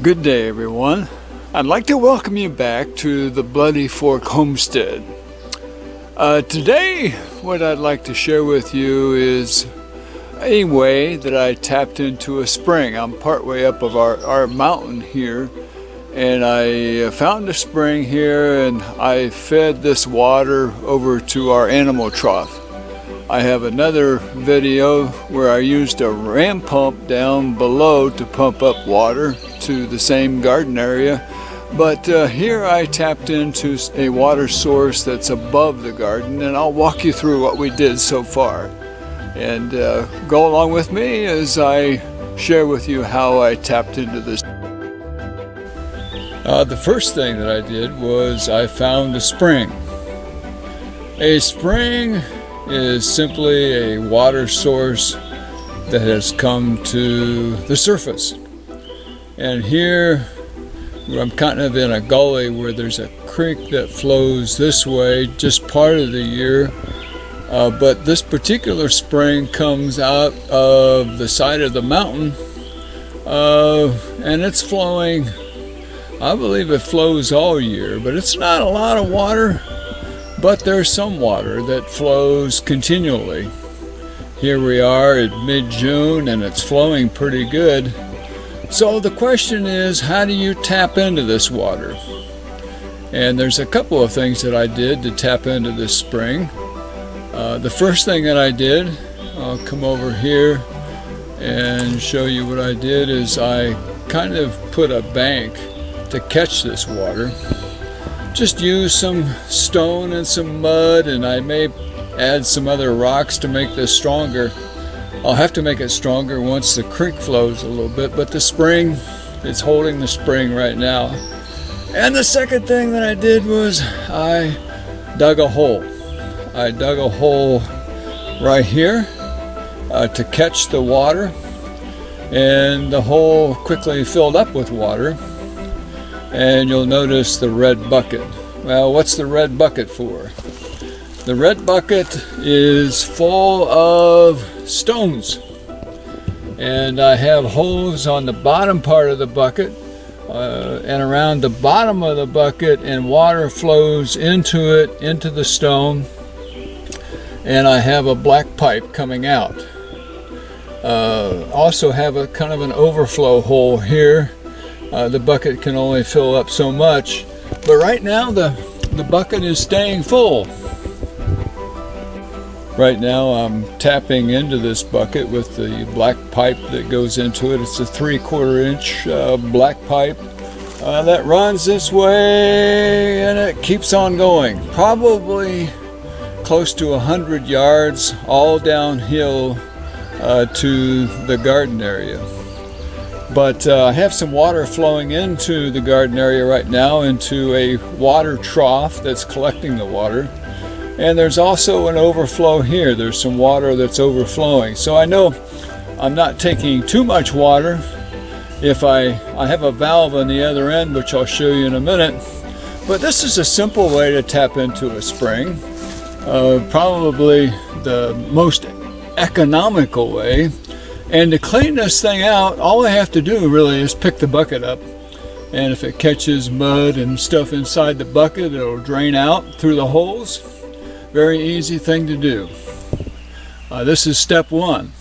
Good day, everyone. I'd like to welcome you back to the Bloody Fork Homestead. Today, what I'd like to share with you is a way that I tapped into a spring. I'm partway up of our mountain here, and I found a spring here, and I fed this water over to our animal trough. I have another video where I used a ram pump down below to pump up water to the same garden area, but here I tapped into a water source that's above the garden, and I'll walk you through what we did so far. And go along with me as I share with you how I tapped into this. The first thing that I did was I found a spring. A spring is simply a water source that has come to the surface. And here I'm kind of in a gully where there's a creek that flows this way just part of the year. But this particular spring comes out of the side of the mountain, and it's flowing. I believe it flows all year, but it's not a lot of water, but there's some water that flows continually. Here we are at mid-June, and it's flowing pretty good. So the question is, how do you tap into this water? And there's a couple of things that I did to tap into this spring. The first thing that I did, I'll come over here and show you what I did, is I kind of put a bank to catch this water. Just use some stone and some mud, and I may add some other rocks to make this stronger. I'll have to make it stronger once the creek flows a little bit, but the spring is holding the spring right now. And the second thing that I did was I dug a hole. I dug a hole right here to catch the water, and the hole quickly filled up with water. And you'll notice the red bucket. Well, what's the red bucket for? The red bucket is full of stones, and I have holes on the bottom part of the bucket and around the bottom of the bucket, and water flows into it, into the stone, and I have a black pipe coming out. Also have a kind of an overflow hole here. The bucket can only fill up so much, but right now the bucket is staying full. Right now I'm tapping into this bucket with the black pipe that goes into it. It's a 3/4 inch black pipe that runs this way, and it keeps on going. Probably close to 100 yards, all downhill to the garden area. But I have some water flowing into the garden area right now, into a water trough that's collecting the water. And there's also an overflow here. There's some water that's overflowing. So I know I'm not taking too much water. If I have a valve on the other end, which I'll show you in a minute. But this is a simple way to tap into a spring. Probably the most economical way. And to clean this thing out, all I have to do really is pick the bucket up. And if it catches mud and stuff inside the bucket, it'll drain out through the holes. Very easy thing to do. This is step one.